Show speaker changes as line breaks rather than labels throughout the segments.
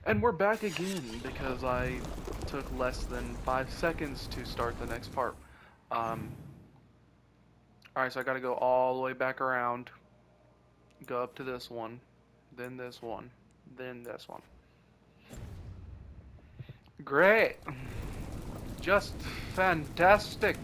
And we're back again because I took less than 5 seconds to start the next part. Um, Alright, so I gotta go all the way back around, go up to this one, then this one. Great! Just fantastic!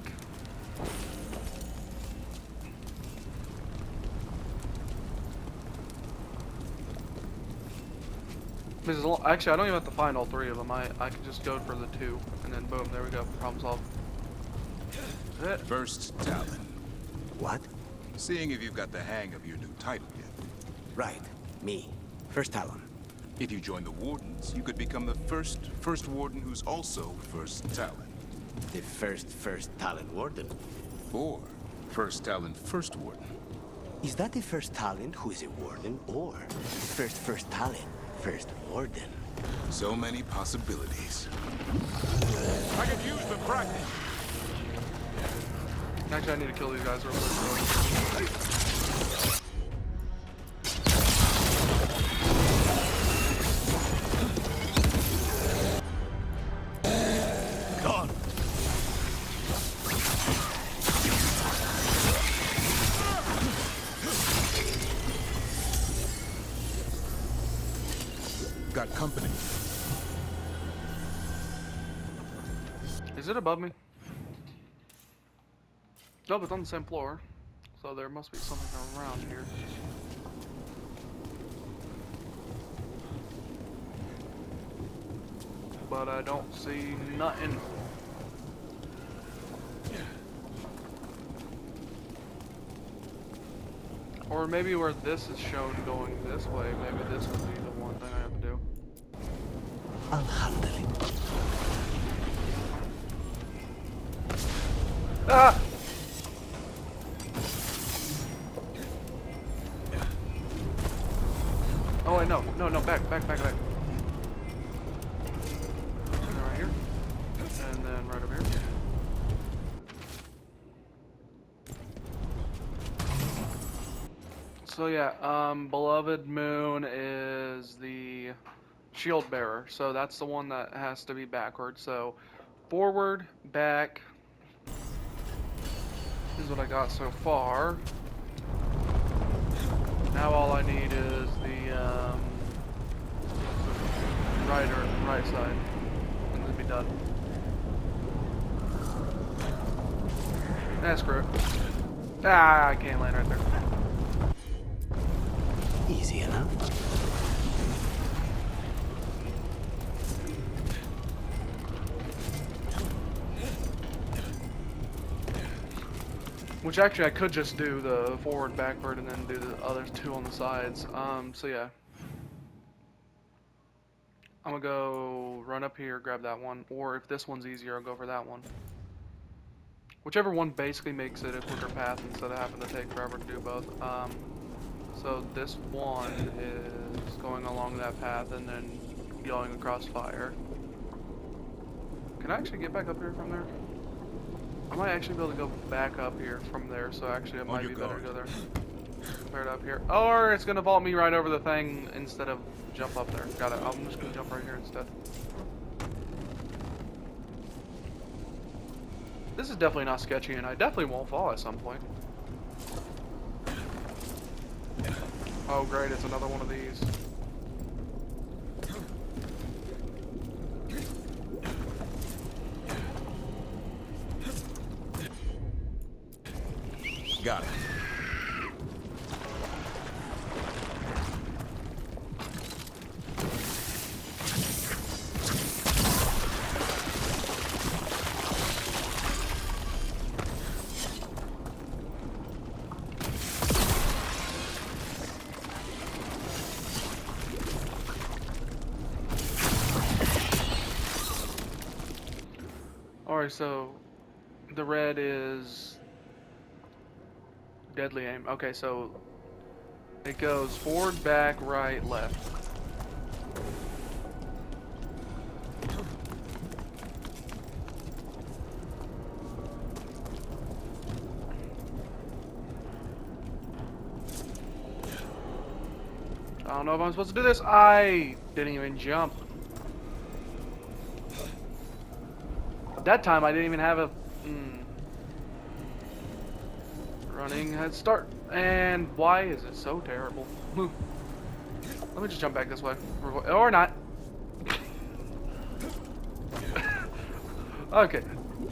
Actually, I don't even have to find all three of them. I can just go for the two, and then boom, there we go. Problem solved. That's it.
First Talon.
What?
Seeing if you've got the hang of your new title yet.
Right. Me. First Talon.
If you join the Wardens, you could become the first Warden who's also First Talon.
The first Talon Warden.
Or First Talon First Warden.
Is that the first Talon who is a Warden, or first Talon, First Warden?
So many possibilities. I could use the practice.
Actually, I need to kill these guys real quick.
Gone. Got company.
Is it above me? No, it's on the same floor. So there must be something around here. But I don't see nothing. Or maybe where this is shown going this way, maybe this would be the one thing I have to do.
I'll handle it.
Ah! Oh wait, no, back. And then right here. And then right over here. So yeah, Beloved Moon is the shield bearer. So that's the one that has to be backward. So forward, back is what I got so far. Now all I need is the right side, and then be done. Ah, screw it. Ah, I can't land right there.
Easy enough.
Which actually I could just do the forward, backward, and then do the other two on the sides. So yeah. I'm gonna go run up here, grab that one, or if this one's easier, I'll go for that one. Whichever one basically makes it a quicker path instead of having to take forever to do both. So this one is going along that path and then going across fire. Can I actually get back up here from there? I might actually be able to go back up here from there, so actually it might be better to go there. Compared to up here. Or it's gonna vault me right over the thing instead of jump up there. Got it. I'm just gonna jump right here instead. This is definitely not sketchy, and I definitely won't fall at some point. Oh great, it's another one of these.
Got it.
Alright, so the red is deadly aim. Okay, so it goes forward, back, right, left. I don't know if I'm supposed to do this. I didn't even jump. That time I didn't even have a running head start. And why is it so terrible? Let me just jump back this way. Or not. Okay.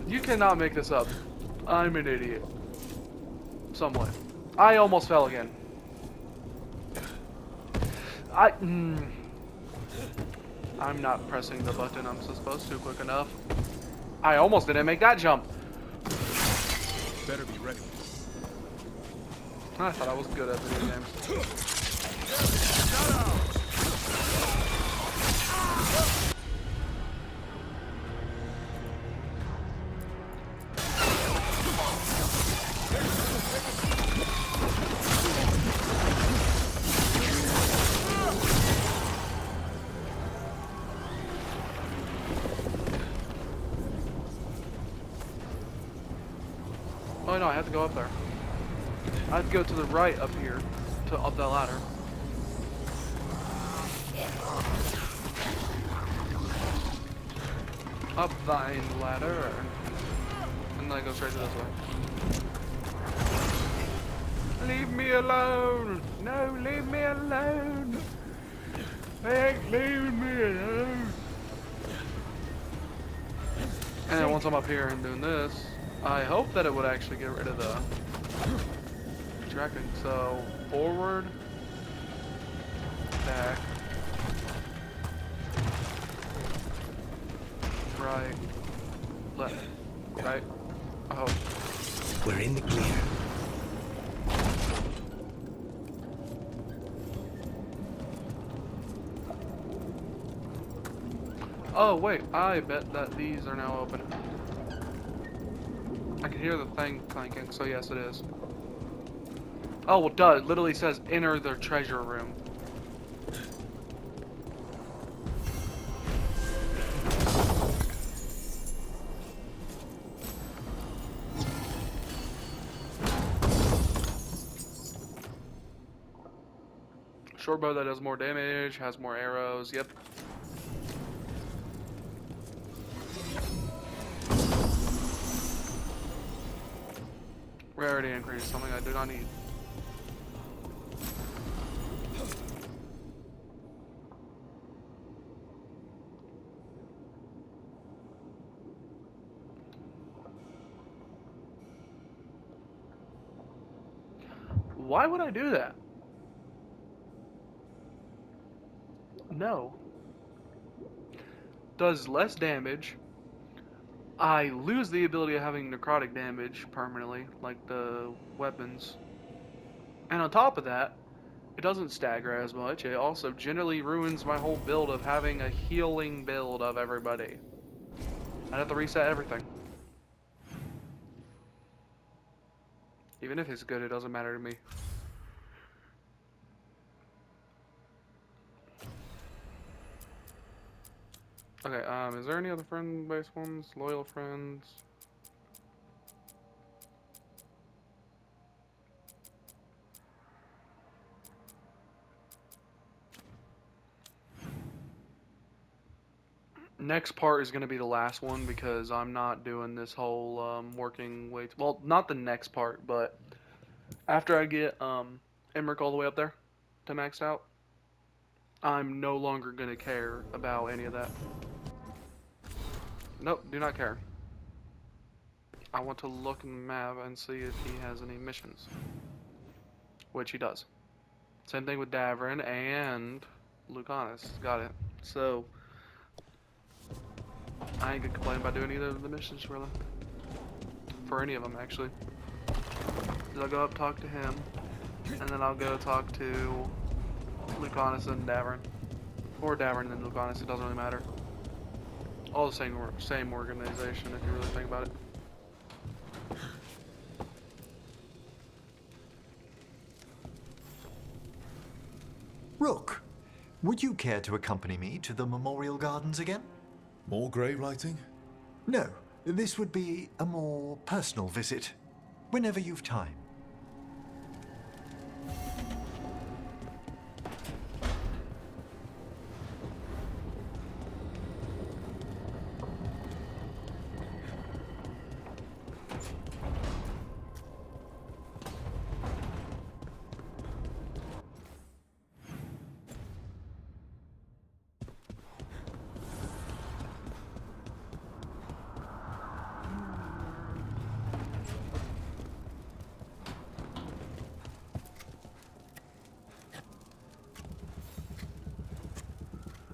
You cannot make this up. I'm an idiot. Somewhat. I almost fell again. I'm not pressing the button I'm supposed to quick enough. I almost didn't make that jump.
Better be ready.
I thought I was good at video games. Oh no, I have to go up there. I have to go to the right up here, to up that ladder. Up thine ladder. And then I go straight to this way. Leave me alone! No, leave me alone! They ain't leaving me alone! And then once I'm up here and doing this, I hope that it would actually get rid of the tracking. So, forward, back, right, left, right. I hope.
We're in the clear.
Oh wait, I bet that these are now open. I can hear the thing clanking, so yes it is. Oh well duh, it literally says enter the treasure room. Short bow that does more damage, has more arrows, yep. Rarity increase, something I do not need. Why would I do that? No. Does less damage. I lose the ability of having necrotic damage permanently, like the weapons. And on top of that, it doesn't stagger as much. It also generally ruins my whole build of having a healing build of everybody. I'd have to reset everything. Even if it's good, it doesn't matter to me. Okay, is there any other friend-based ones? Loyal friends? Next part is going to be the last one because I'm not doing this whole working way. Well, not the next part, but after I get Emmerich all the way up there to maxed out, I'm no longer going to care about any of that. Nope, do not care. I want to look in the map and see if he has any missions. Which he does. Same thing with Davrin and Lucanus. Got it. So, I ain't gonna complain about doing either of the missions really. For any of them, actually. I'll go up, talk to him, and then I'll go talk to Lucanus and Davrin. Or Davrin and Lucanus, it doesn't really matter. All the same organization, if you really think about it.
Rook, would you care to accompany me to the Memorial Gardens again?
More grave lighting?
No, this would be a more personal visit, whenever you've time.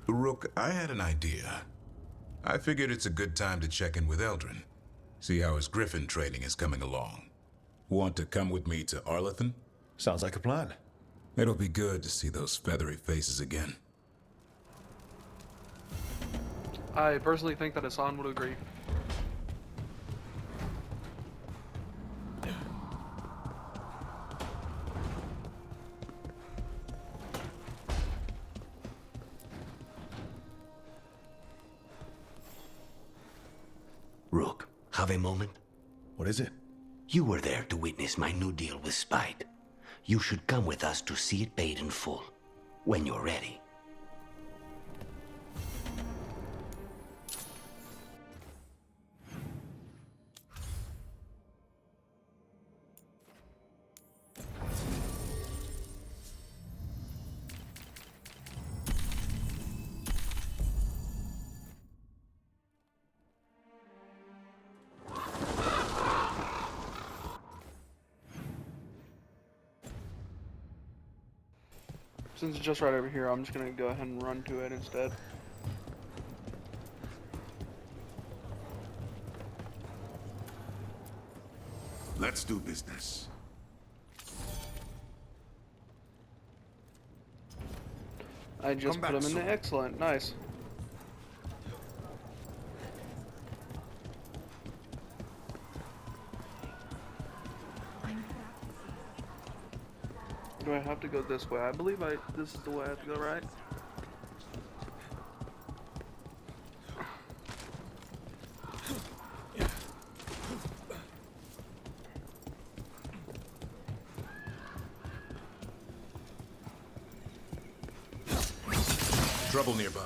Rook, I had an idea. I figured it's a good time to check in with Eldrin. See how his Griffin training is coming along. Want to come with me to Arlethan?
Sounds like a plan.
It'll be good to see those feathery faces again.
I personally think that Hassan would agree.
Rook, have a moment?
What is it?
You were there to witness my new deal with Spite. You should come with us to see it paid in full, when you're ready.
Since it's just right over here, I'm just gonna go ahead and run to it instead.
Let's do business.
I just
Come
put
back
him in
soon.
the excellent. Nice. Do I have to go this way? I believe this is the way I have to go, right?
Trouble nearby.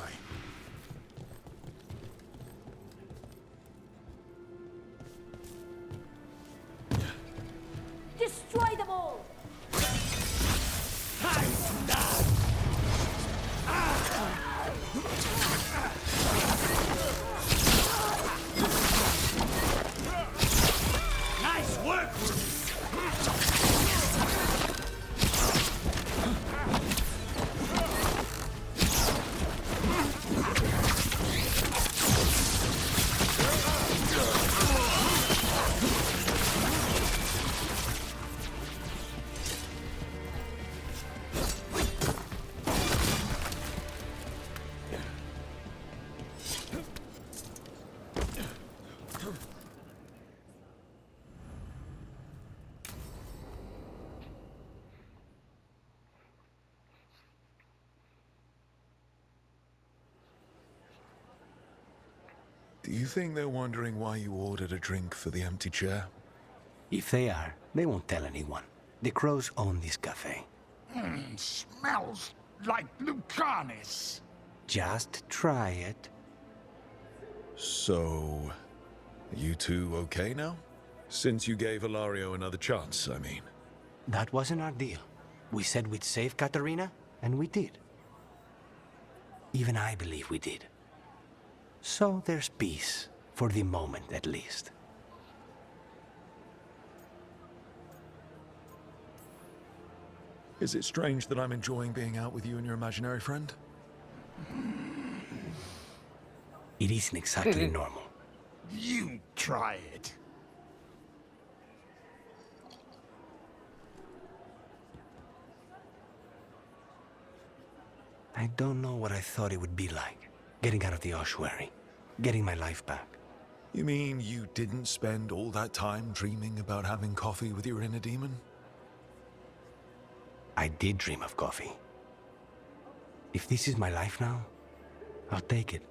Destroy them all!
Nice work!
Do you think they're wondering why you ordered a drink for the empty chair?
If they are, they won't tell anyone. The crows own this cafe.
Smells like Lucanis.
Just try it.
So, you two okay now? Since you gave Ilario another chance, I mean.
That wasn't our deal. We said we'd save Katarina, and we did. Even I believe we did. So there's peace, for the moment at least.
Is it strange that I'm enjoying being out with you and your imaginary friend?
It isn't exactly normal.
You try it.
I don't know what I thought it would be like, getting out of the ossuary, getting my life back.
You mean you didn't spend all that time dreaming about having coffee with your inner demon?
I did dream of coffee. If this is my life now, I'll take it.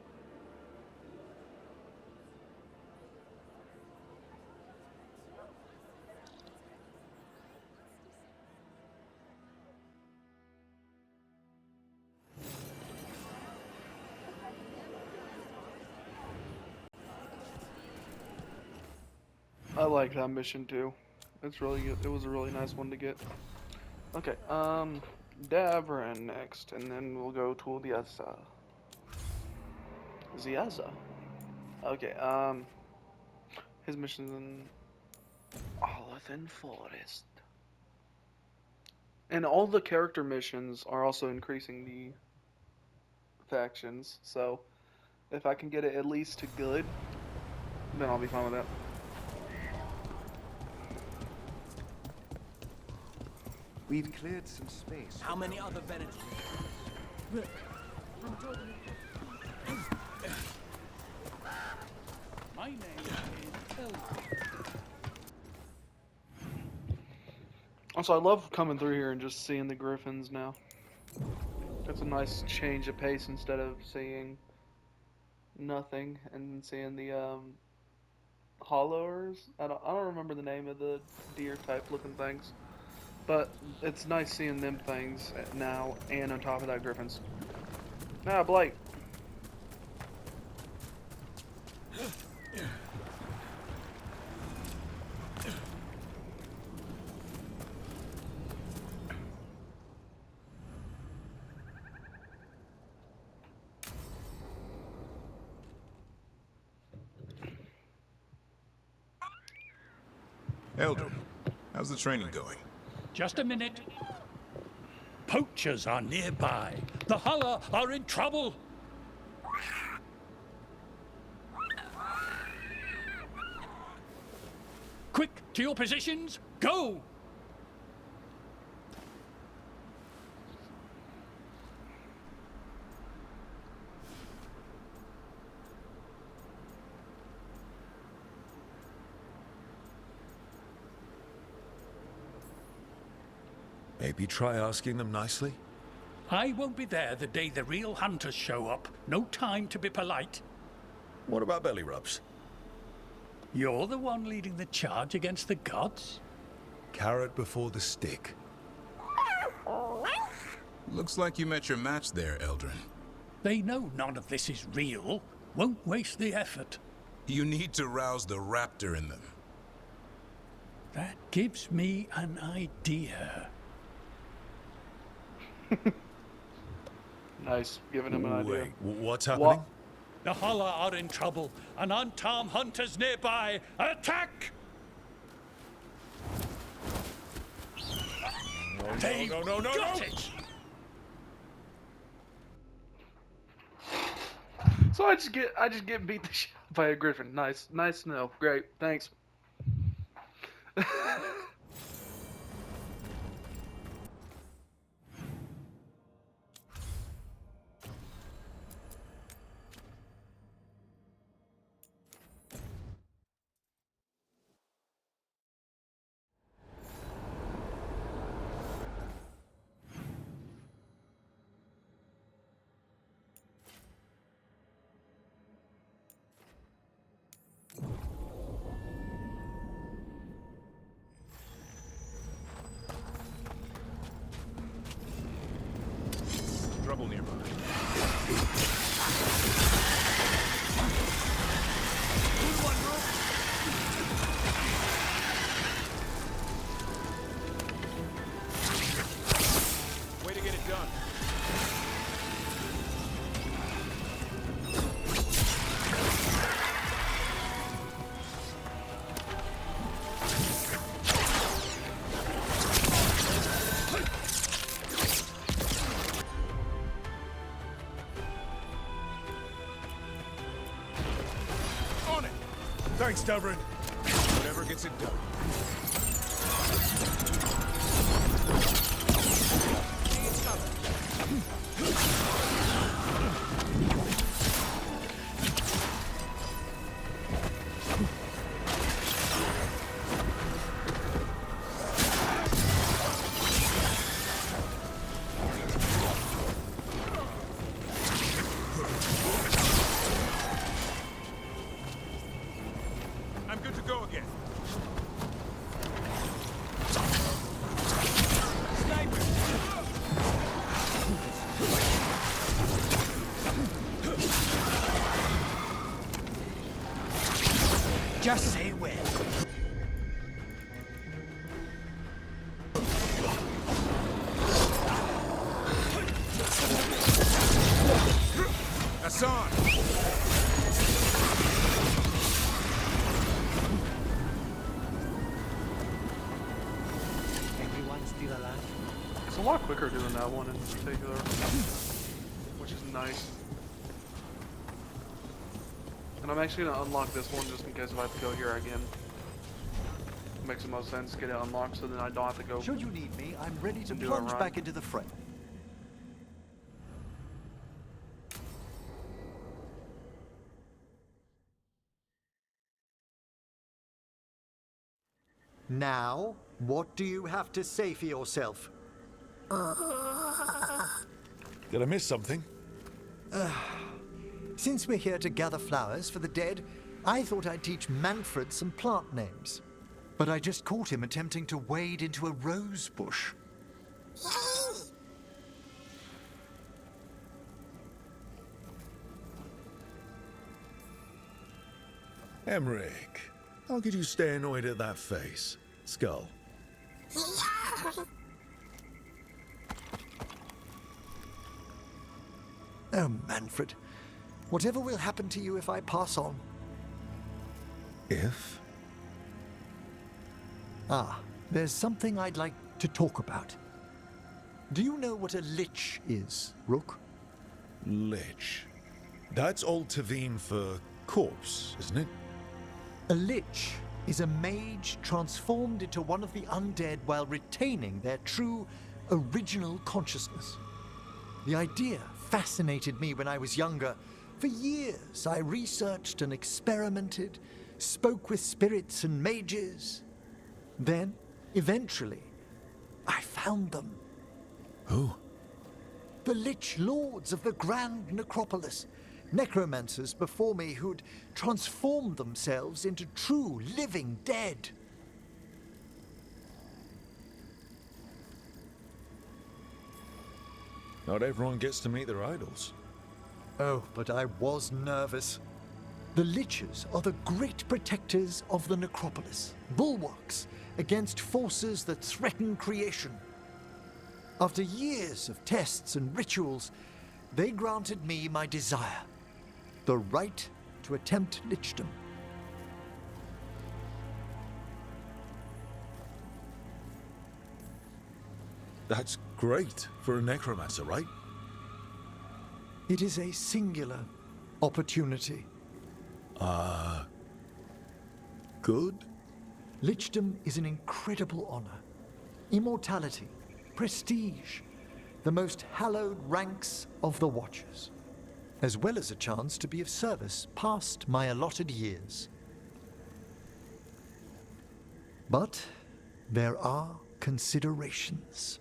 I like that mission too. It's really good. It was a really nice one to get. Okay, Davran next, and then we'll go to Ziaza. Ziaza. Okay, his mission's in Arlethan Forest. And all the character missions are also increasing factions. So if I can get it at least to good, then I'll be fine with that.
We've cleared some space.
How many other Venetians?
My name is Veilguard.
Also, I love coming through here and just seeing the griffins now. That's a nice change of pace instead of seeing nothing and seeing the hollowers. I don't remember the name of the deer type looking things, but it's nice seeing them things now and on top of that griffins. Ah, Blake.
Eldrin, how's the training going?
Just a minute. Poachers are nearby. The Hulla are in trouble. Quick, to your positions. Go!
Maybe try asking them nicely?
I won't be there the day the real hunters show up. No time to be polite.
What about belly rubs?
You're the one leading the charge against the gods?
Carrot before the stick.
Looks like you met your match there, Eldrin.
They know none of this is real. Won't waste the effort.
You need to rouse the raptor in them.
That gives me an idea.
Nice, giving him an idea.
Wait, what's happening?
The Hulla are in trouble, and unarmed hunters nearby. Attack! They've got it!
So I just get beat the shit by a griffin. Nice to know. Great, thanks.
Trouble nearby. Way to get it done. On it! Thanks, Dubrin. Whatever gets it done. I'm good to go again.
Just say when.
Hassan!
Everyone still alive?
It's a lot quicker doing that one in particular, which is nice. And I'm actually gonna unlock this one just in case if I have to go here again. Makes the most sense, get it unlocked so then I don't have to go.
Should you need me, I'm ready to
Do a
plunge
run.
back into the fray. Now, what do you have to say for yourself?
Did I miss something?
Since we're here to gather flowers for the dead, I thought I'd teach Manfred some plant names. But I just caught him attempting to wade into a rose bush.
Emmerich, how could you stay annoyed at that face? Skull.
Oh, Manfred. Whatever will happen to you if I pass on?
If?
Ah, there's something I'd like to talk about. Do you know what a lich is, Rook?
Lich. That's Old Tavine for corpse, isn't it?
A lich is a mage transformed into one of the undead while retaining their true, original consciousness. The idea fascinated me when I was younger. For years, I researched and experimented, spoke with spirits and mages. Then, eventually, I found them.
Who?
The Lich Lords of the Grand Necropolis. Necromancers before me who'd transformed themselves into true living dead.
Not everyone gets to meet their idols.
Oh, but I was nervous. The Liches are the great protectors of the necropolis, bulwarks against forces that threaten creation. After years of tests and rituals, they granted me my desire, the right to attempt lichdom.
That's great for a necromancer, right?
It is a singular opportunity.
Good?
Lichdom is an incredible honor. Immortality, prestige, the most hallowed ranks of the Watchers, as well as a chance to be of service past my allotted years. But there are considerations.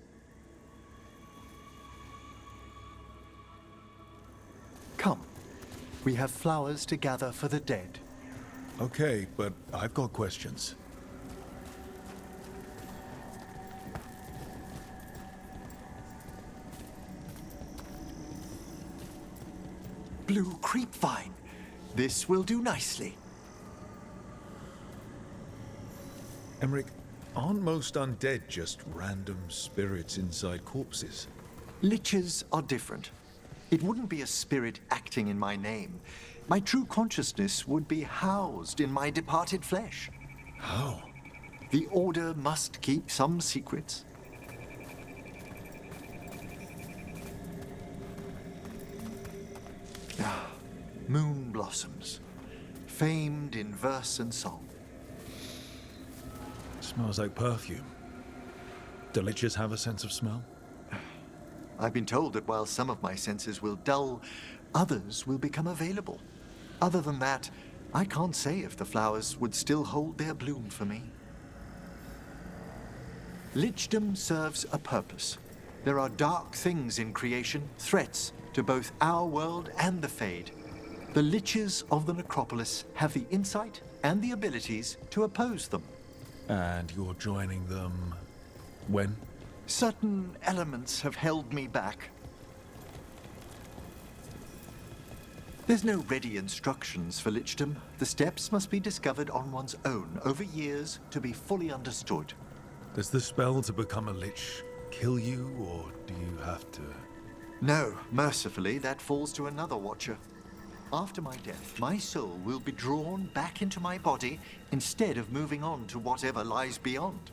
Come, we have flowers to gather for the dead.
Okay, but I've got questions.
Blue creepvine. This will do nicely.
Emmerich, aren't most undead just random spirits inside corpses?
Liches are different. It wouldn't be a spirit acting in my name. My true consciousness would be housed in my departed flesh.
How?
The Order must keep some secrets. Ah, moon blossoms, famed in verse and song.
Smells like perfume. Do liches have a sense of smell?
I've been told that while some of my senses will dull, others will become available. Other than that, I can't say if the flowers would still hold their bloom for me. Lichdom serves a purpose. There are dark things in creation, threats to both our world and the Fade. The Liches of the Necropolis have the insight and the abilities to oppose them.
And you're joining them when?
Certain elements have held me back. There's no ready instructions for lichdom. The steps must be discovered on one's own over years to be fully understood.
Does the spell to become a lich kill you, or do you have to?
No, mercifully, that falls to another Watcher. After my death, my soul will be drawn back into my body instead of moving on to whatever lies beyond.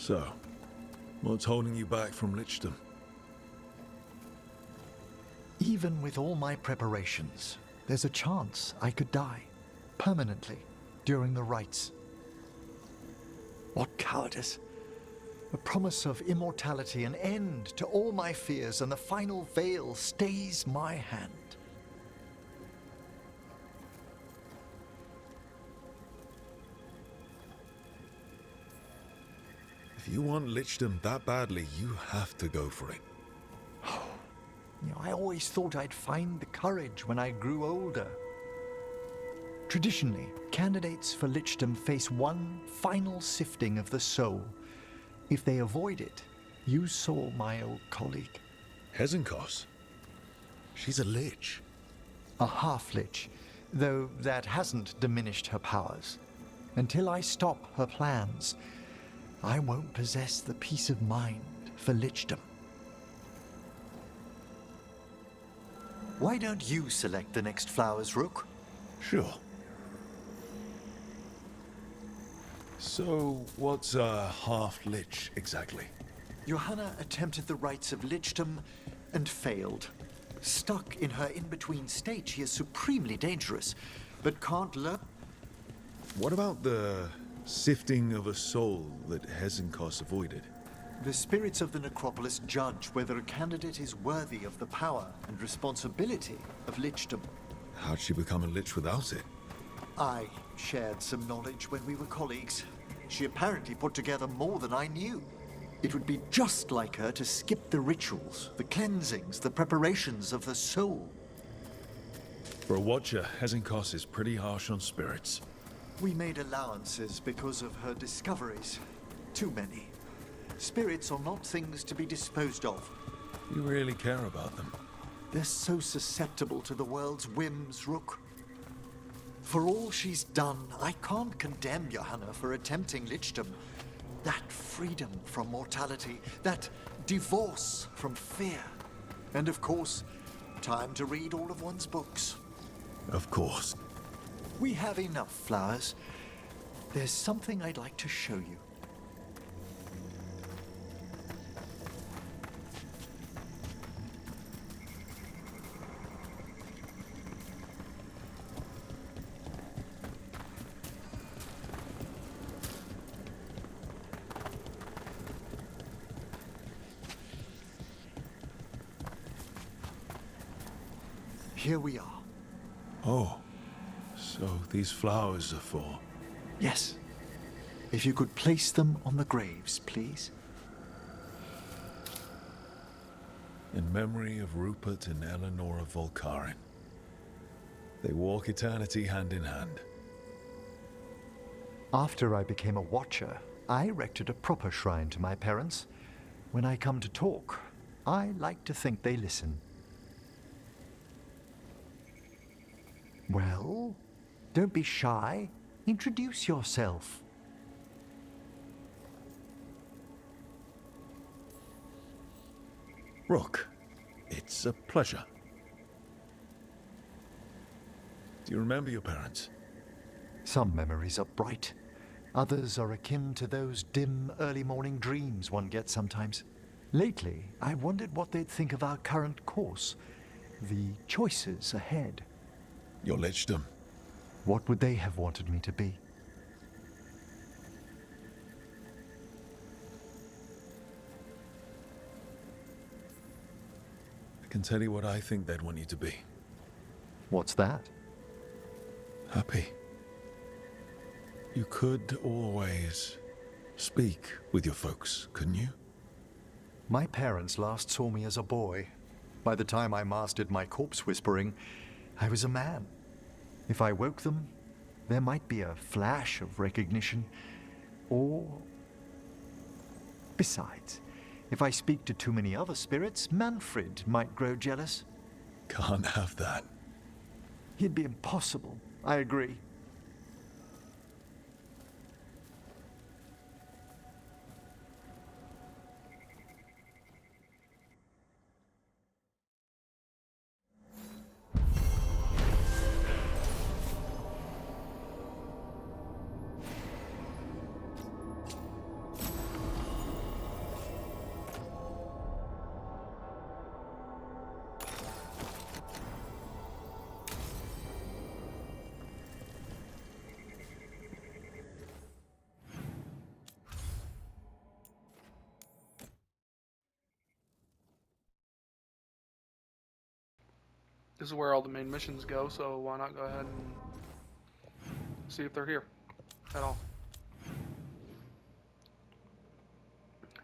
So, what's holding you back from Lichdom?
Even with all my preparations, there's a chance I could die permanently during the rites. What cowardice! A promise of immortality, an end to all my fears, and the final veil stays my hand.
If you want Lichdom that badly, you have to go for it.
I always thought I'd find the courage when I grew older. Traditionally, candidates for Lichdom face one final sifting of the soul. If they avoid it, you saw my old colleague.
Hezenkos? She's a lich.
A half-lich, though that hasn't diminished her powers. Until I stop her plans, I won't possess the peace of mind for Lichdom. Why don't you select the next flowers, Rook?
Sure. So, what's a half-lich exactly?
Johanna attempted the rites of Lichdom and failed. Stuck in her in-between state, she is supremely dangerous, but can't learn.
What about the sifting of a soul that Hezenkos avoided?
The spirits of the necropolis judge whether a candidate is worthy of the power and responsibility of Lichdom.
How'd she become a lich without it?
I shared some knowledge when we were colleagues. She apparently put together more than I knew. It would be just like her to skip the rituals, the cleansings, the preparations of the soul.
For a Watcher, Hezenkos is pretty harsh on spirits.
We made allowances because of her discoveries. Too many. Spirits are not things to be disposed of.
You really care about them.
They're so susceptible to the world's whims, Rook. For all she's done, I can't condemn Johanna for attempting Lichdom. That freedom from mortality, that divorce from fear. And of course, time to read all of one's books.
Of course.
We have enough flowers. There's something I'd like to show you. Here we are.
Oh, so these flowers are for...
Yes. If you could place them on the graves, please.
In memory of Rupert and Eleanor of Volkaren. They walk eternity hand in hand.
After I became a Watcher, I erected a proper shrine to my parents. When I come to talk, I like to think they listen. Well, don't be shy. Introduce yourself.
Rook, it's a pleasure. Do you remember your parents?
Some memories are bright. Others are akin to those dim early morning dreams one gets sometimes. Lately, I wondered what they'd think of our current course, the choices ahead.
Your Lichdom.
What would they have wanted me to be?
I can tell you what I think they'd want you to be.
What's that?
Happy. You could always speak with your folks, couldn't you?
My parents last saw me as a boy. By the time I mastered my corpse whispering, I was a man. If I woke them, there might be a flash of recognition, or... Besides, if I speak to too many other spirits, Manfred might grow jealous.
Can't have that.
He'd be impossible, I agree.
This is where all the main missions go, so why not go ahead and see if they're here at all.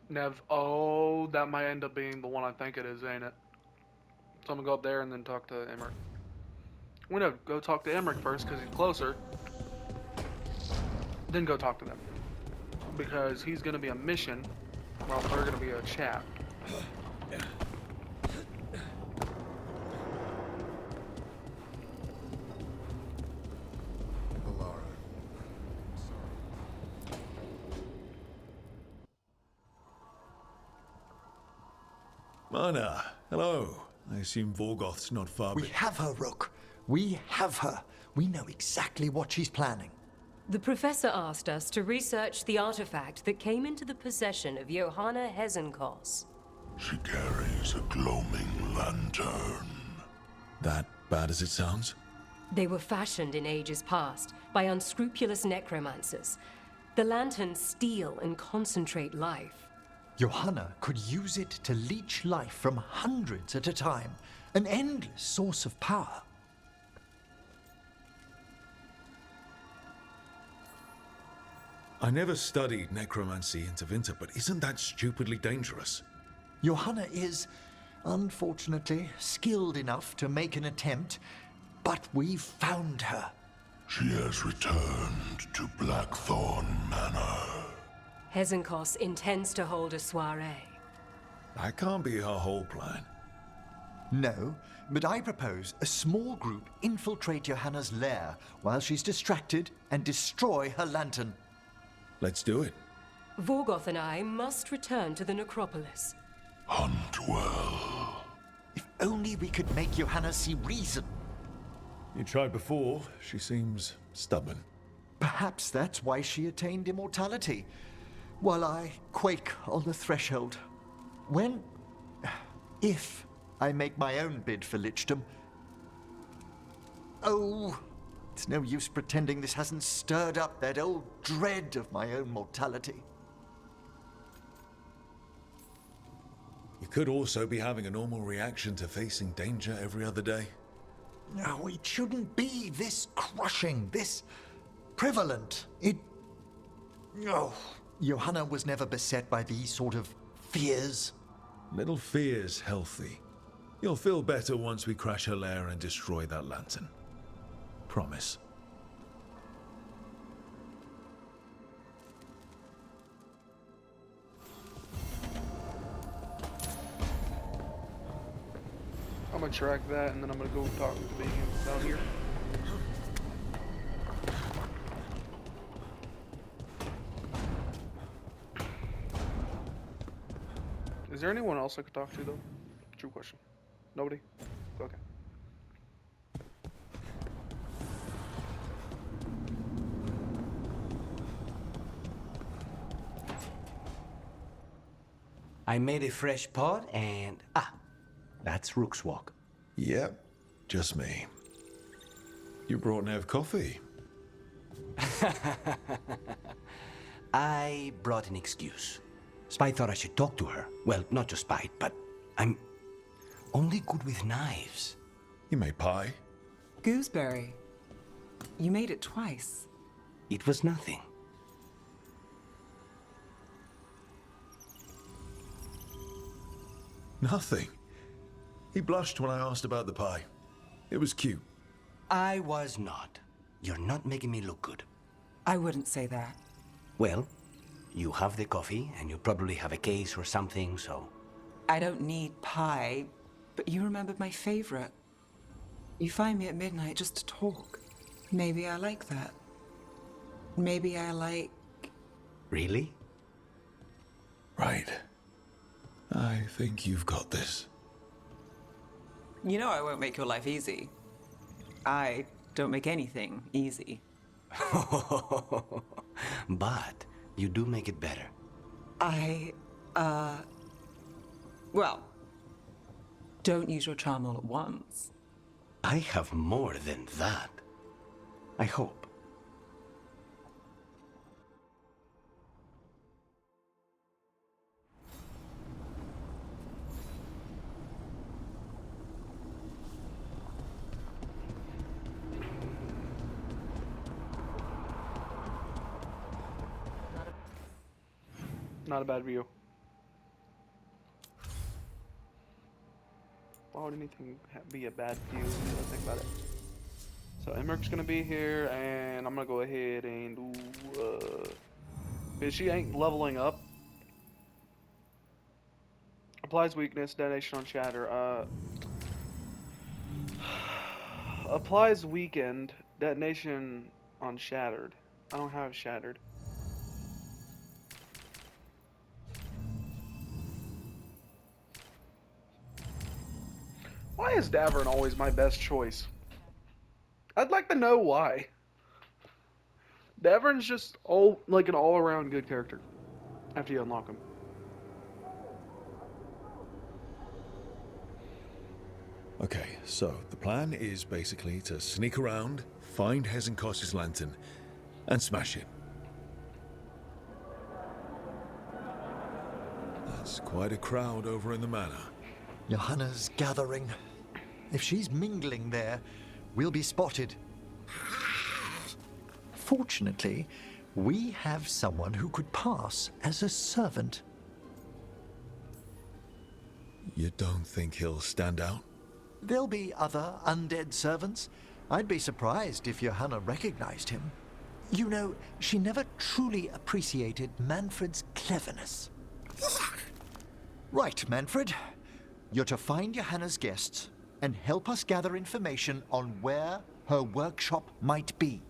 Nev, oh, that might end up being the one I think it is, ain't it? So I'm gonna go up there and then talk to Emmerich. I'm gonna go talk to Emmerich first because he's closer. Then go talk to them. Because he's gonna be a mission while they're gonna be a chat.
Mana, hello. I assume Vorgoth's not far
We have her, Rook. We have her. We know exactly what she's planning.
The professor asked us to research the artifact that came into the possession of Johanna Hezenkos.
She carries a gloaming lantern.
That bad as it sounds?
They were fashioned in ages past by unscrupulous necromancers. The lanterns steal and concentrate life.
Johanna could use it to leech life from hundreds at a time. An endless source of power.
I never studied necromancy in Tevinter, but isn't that stupidly dangerous?
Johanna is, unfortunately, skilled enough to make an attempt, but we've found her.
She has returned to Blackthorn Manor.
Hezenkos intends to hold a soiree.
That can't be her whole plan.
No, but I propose a small group infiltrate Johanna's lair while she's distracted and destroy her lantern.
Let's do it.
Vorgoth and I must return to the necropolis.
Hunt well.
If only we could make Johanna see reason.
You tried before. She seems stubborn.
Perhaps that's why she attained immortality, while I quake on the threshold. If I make my own bid for lichdom. Oh, it's no use pretending this hasn't stirred up that old dread of my own mortality.
You could also be having a normal reaction to facing danger every other day.
No, it shouldn't be this crushing, this prevalent. Oh, Johanna was never beset by these sort of fears.
Little fear's healthy. You'll feel better once we crash her lair and destroy that lantern. Promise.
I'm gonna track that and then I'm gonna go talk to the humans down here. Is there anyone else I could talk to though? True question. Nobody? Okay.
I made a fresh pot and... that's Rook's Walk.
Yep, just me. You brought Nev coffee.
I brought an excuse. Spite thought I should talk to her. Well, not just Spite, but I'm only good with knives.
You made pie?
Gooseberry. You made it twice.
It was nothing.
Nothing. He blushed when I asked about the pie. It was cute.
I was not. You're not making me look good.
I wouldn't say that.
Well, you have the coffee, and you probably have a case or something, so...
I don't need pie, but you remembered my favorite. You find me at midnight just to talk. Maybe I like that. Maybe I like...
Really?
Right. I think you've got this.
You know I won't make your life easy. I don't make anything easy.
But you do make it better.
Well, don't use your charm all at once.
I have more than that. I hope.
Not a bad view. Why would anything be a bad view? Let's think about it. So Emmerich gonna be here, and I'm gonna go ahead and do. If she ain't leveling up. Applies weakness, detonation on shatter. Applies weakened, detonation on shattered. I don't have shattered. Why is Davern always my best choice? I'd like to know why. Davern's just like an all-around good character after you unlock him.
Okay, so the plan is basically to sneak around, find Hezenkos's lantern, and smash it. That's quite a crowd over in the manor.
Johanna's gathering. If she's mingling there, we'll be spotted. Fortunately, we have someone who could pass as a servant.
You don't think he'll stand out?
There'll be other undead servants. I'd be surprised if Johanna recognized him. You know, she never truly appreciated Manfred's cleverness. Right, Manfred. You're to find Johanna's guests and help us gather information on where her workshop might be.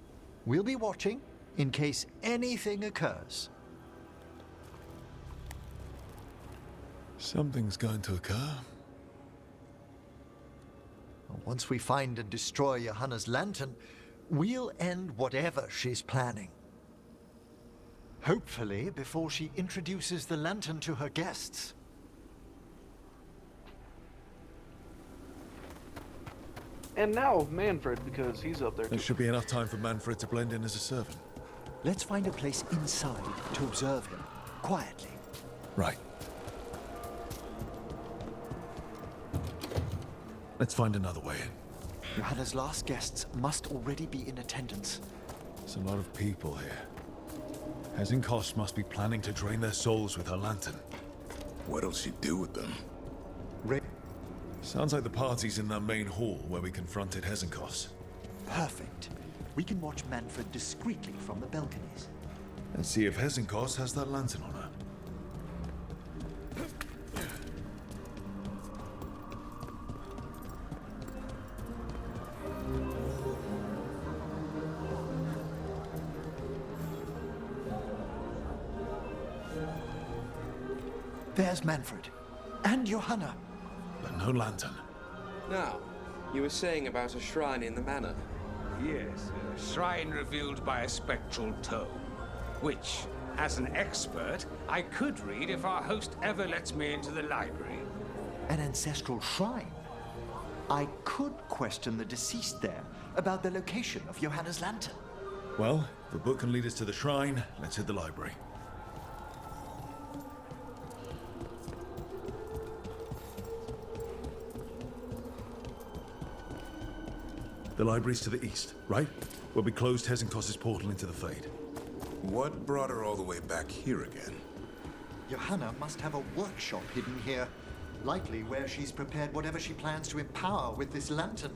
We'll be watching in case anything occurs.
Something's going to occur.
Once we find and destroy Johanna's lantern, we'll end whatever she's planning. Hopefully before she introduces the lantern to her guests.
And now Manfred, because he's up there too.
There should be enough time for Manfred to blend in as a servant.
Let's find a place inside to observe him, quietly.
Right. Let's find another way in.
Johanna's last guests must already be in attendance.
There's a lot of people here. Hezenkos must be planning to drain their souls with her lantern.
What'll she do with them?
Sounds like the party's in that main hall where we confronted Hezenkos.
Perfect. We can watch Manfred discreetly from the balconies.
And see if Hezenkos has that lantern on her.
There's Manfred. And Johanna.
But no lantern.
Now, you were saying about a shrine in the manor.
Yes, a shrine revealed by a spectral tome, which, as an expert, I could read if our host ever lets me into the library.
An ancestral shrine? I could question the deceased there about the location of Johanna's lantern.
Well, if the book can lead us to the shrine, let's hit the library. The library's to the east, right? Where we closed Hezenkos's portal into the Fade.
What brought her all the way back here again?
Johanna must have a workshop hidden here. Likely where she's prepared whatever she plans to empower with this lantern.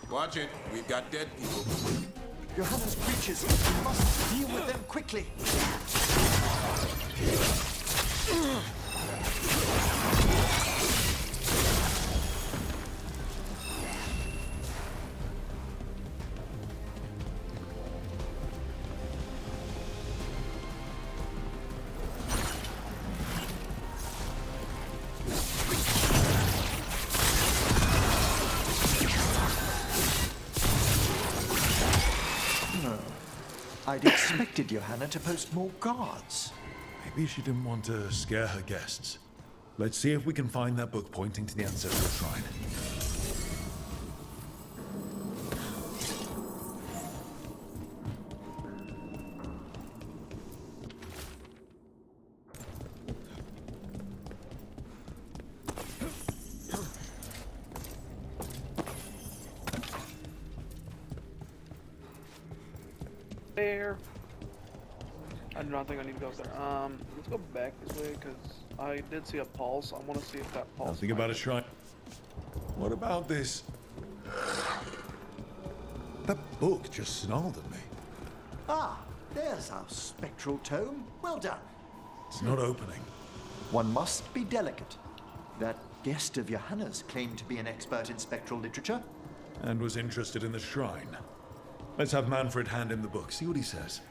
Watch it. We've got dead people.
Johanna's creatures. We must deal with them quickly. I'd expected Johanna to post more guards.
Maybe she didn't want to scare her guests. Let's see if we can find that book pointing to the ancestral shrine.
there. I do not think I need to go up there. Let's go back this way because I did see a pulse. I want to see if that pulse.
Nothing about a shrine. What about this? That book just snarled at me.
Ah, there's our spectral tome. Well done.
It's not opening.
One must be delicate. That guest of Johanna's claimed to be an expert in spectral literature.
And was interested in the shrine. Let's have Manfred hand him the book, see what he says.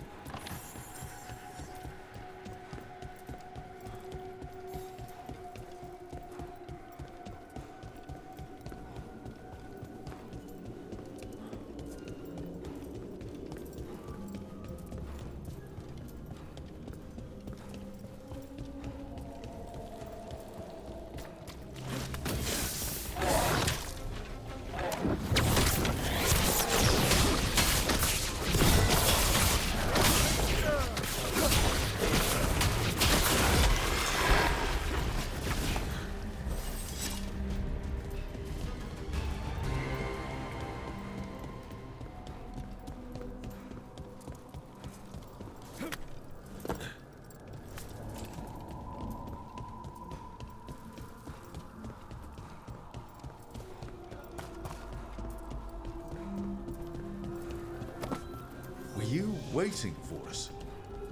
You waiting for us?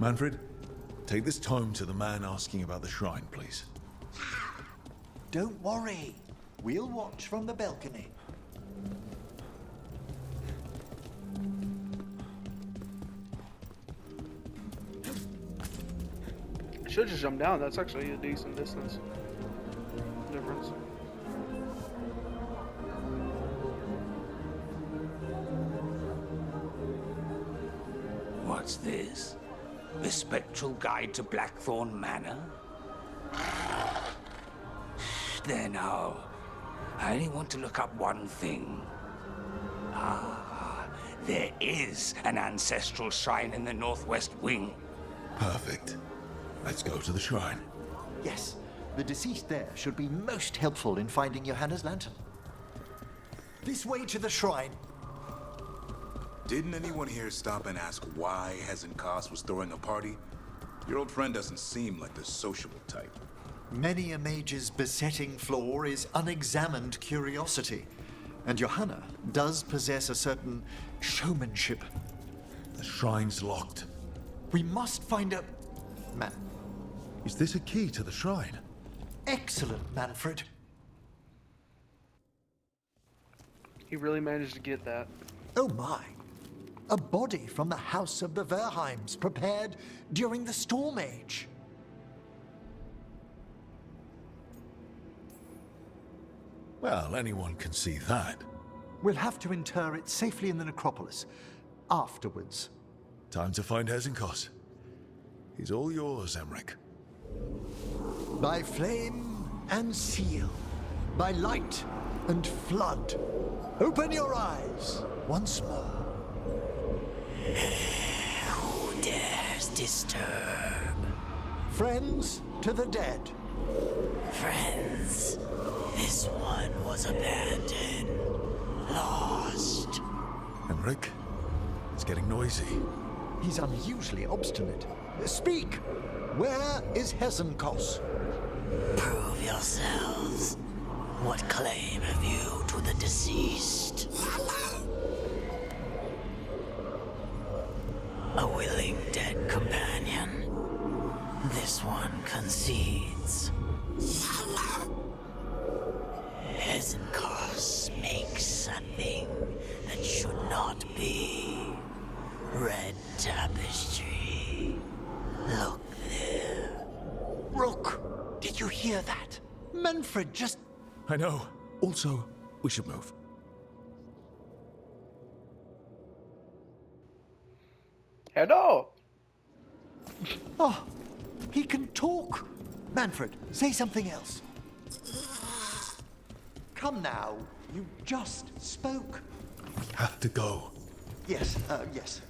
Manfred, take this tome to the man asking about the shrine, please.
Don't worry. We'll watch from the balcony.
I should just jump down. That's actually a decent distance difference.
What's this? The Spectral Guide to Blackthorn Manor? There now. I only want to look up one thing. Ah, there is an ancestral shrine in the northwest wing.
Perfect. Let's go to the shrine.
Yes, the deceased there should be most helpful in finding Johanna's lantern. This way to the shrine.
Didn't anyone here stop and ask why Hezenkos was throwing a party? Your old friend doesn't seem like the sociable type.
Many a mage's besetting flaw is unexamined curiosity, and Johanna does possess a certain showmanship.
The shrine's locked.
We must find a...
Is this a key to the shrine?
Excellent, Manfred.
He really managed to get that.
Oh my. A body from the house of the Verheims, prepared during the Storm Age.
Well, anyone can see that.
We'll have to inter it safely in the necropolis. Afterwards.
Time to find Hezenkos. He's all yours, Emmerich.
By flame and seal, by light and flood, open your eyes once more.
Who dares disturb?
Friends to the dead.
Friends, this one was abandoned, lost.
Emmerich, it's getting noisy.
He's unusually obstinate. Speak! Where is Hezenkos?
Prove yourselves. What claim have you to the deceased? A willing dead companion. This one concedes. Hezenkos makes a thing that should not be. Red tapestry. Look there.
Rook, did you hear that? Manfred just...
I know. Also, we should move.
Hello.
Oh, he can talk. Manfred, say something else. Come now, you just spoke.
We have to go.
Yes, yes.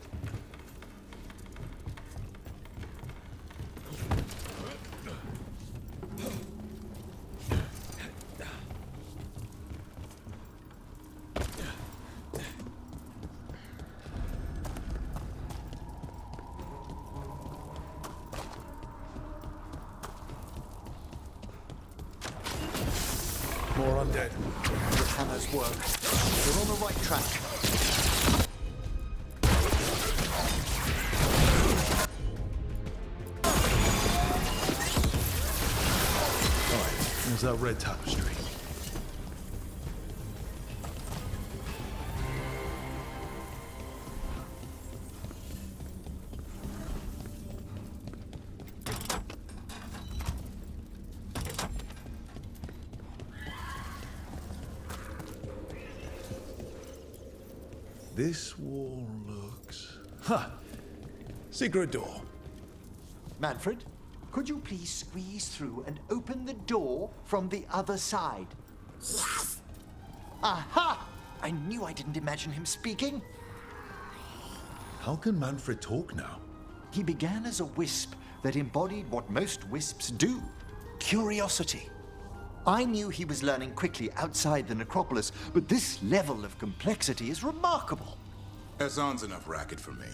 more undead.
Hannah's work. You're on the right track.
Alright, there's that red tapestry. This wall looks... Ha! Secret door.
Manfred, could you please squeeze through and open the door from the other side? Yes! Aha! I knew I didn't imagine him speaking.
How can Manfred talk now?
He began as a wisp that embodied what most wisps do: curiosity. I knew he was learning quickly outside the necropolis, but this level of complexity is remarkable.
Hassan's enough racket for me.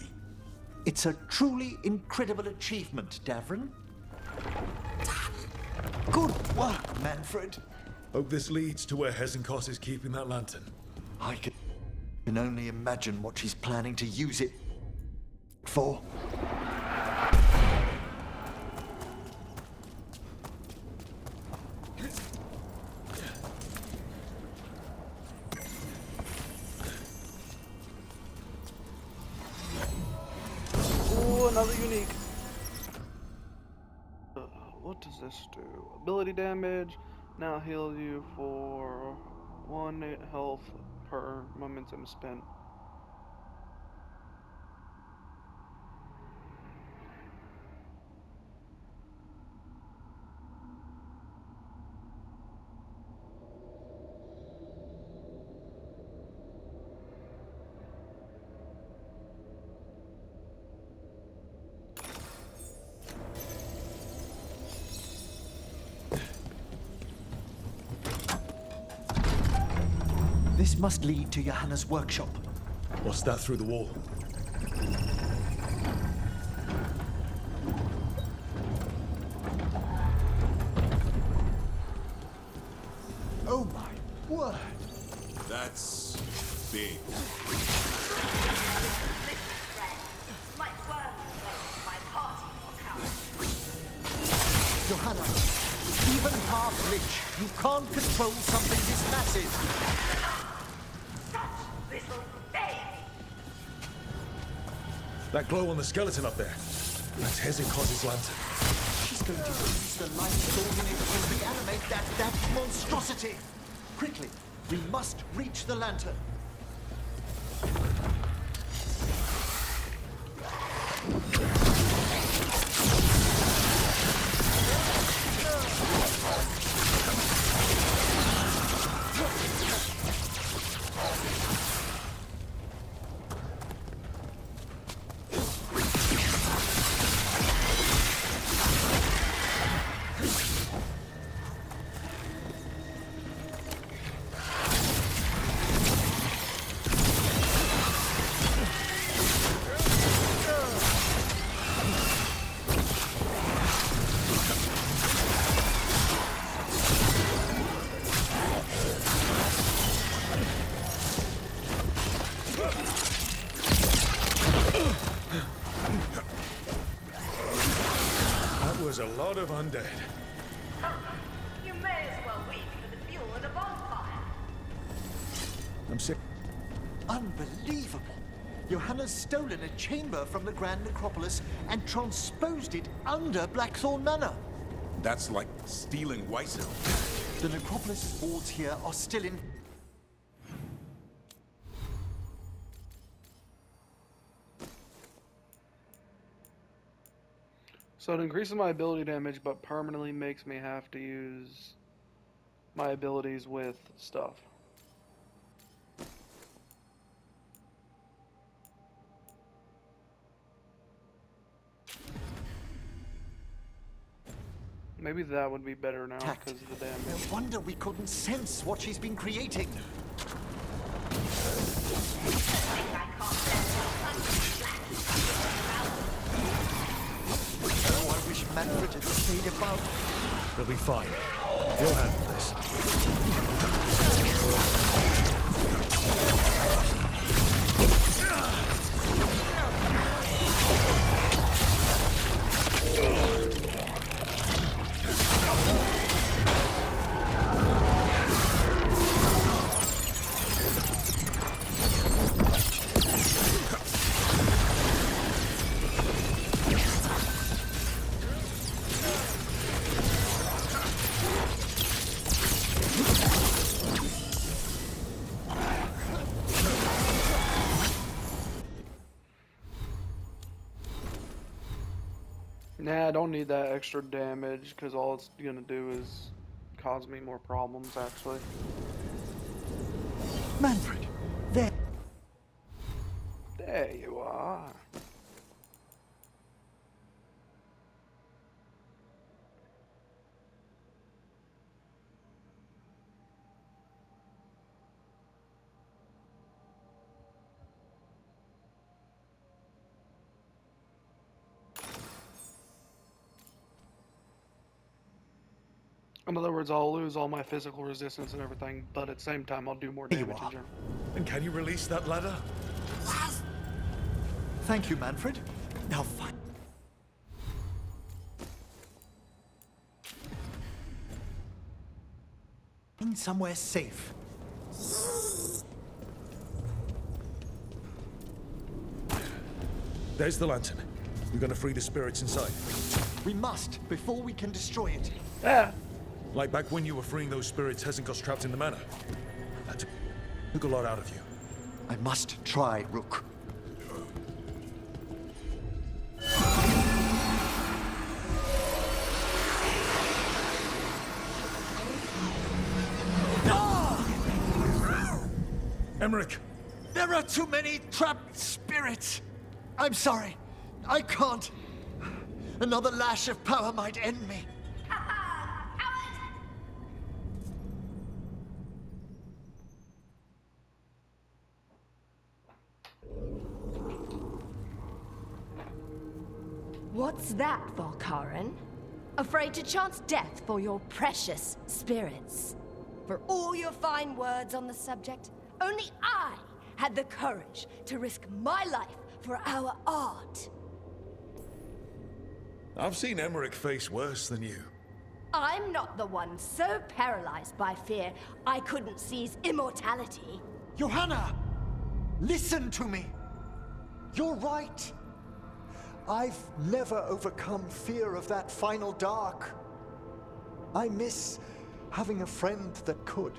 It's a truly incredible achievement, Davrin. Good work, Manfred.
Hope this leads to where Hezenkos is keeping that lantern.
I can only imagine what she's planning to use it for.
Another unique. What does this do? Ability damage. Now heals you for 1 health per momentum spent.
This must lead to Johanna's workshop.
What's that through the wall?
Oh my word!
That's big.
Johanna, even half-lich, you can't control something this massive.
That glow on the skeleton up there. That's Hezenkos' lantern.
She's going to use the light stored in it to reanimate that monstrosity. Quickly, we must reach the lantern.
Was a lot of undead.
You may as well wait for the fuel in a bonfire.
I'm sick.
Unbelievable! Johanna's stolen a chamber from the Grand Necropolis and transposed it under Blackthorn Manor.
That's like stealing Weissel.
The Necropolis wards here are still in...
So it increases my ability damage, but permanently makes me have to use my abilities with stuff. Maybe that would be better now because of the damage.
No wonder we couldn't sense what she's been creating. Oh, I wish Manfred had stayed about.
They'll be fine. We'll handle this.
Nah, I don't need that extra damage, because all it's gonna do is cause me more problems, actually.
Manfred, there.
There you are. In other words, I'll lose all my physical resistance and everything, but at the same time, I'll do more damage in general.
And can you release that ladder?
Thank you, Manfred. Now find somewhere safe.
There's the lantern. You're gonna free the spirits inside.
We must, before we can destroy it.
Yeah.
Like back when you were freeing those spirits Hezen got trapped in the manor. That took a lot out of you.
I must try, Rook.
Emmerich!
There are too many trapped spirits. I'm sorry. I can't. Another lash of power might end me.
What's that, Volkaren? Afraid to chance death for your precious spirits? For all your fine words on the subject, only I had the courage to risk my life for our art.
I've seen Emmerich face worse than you.
I'm not the one so paralyzed by fear I couldn't seize immortality.
Johanna! Listen to me! You're right. I've never overcome fear of that final dark. I miss having a friend that could.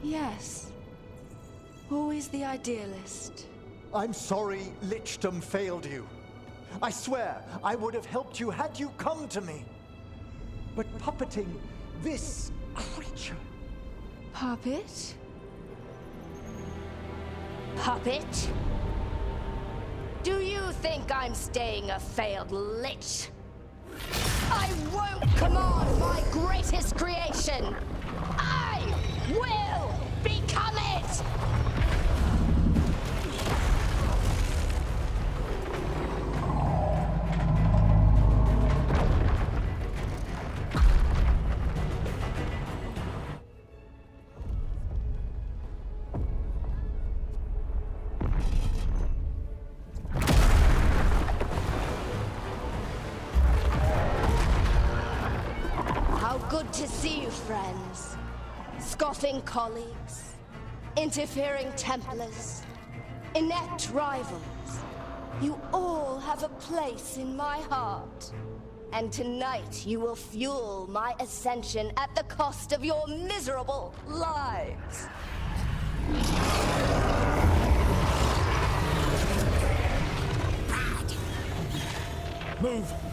Yes. Always the idealist.
I'm sorry Lichdom failed you. I swear I would have helped you had you come to me. But puppeting this creature...
Puppet? Puppet? Do you think I'm staying a failed lich? I won't command my greatest creation! I will become it! Good to see you, friends. Scoffing colleagues, interfering Templars, inept rivals. You all have a place in my heart. And tonight you will fuel my ascension at the cost of your miserable lives.
Move!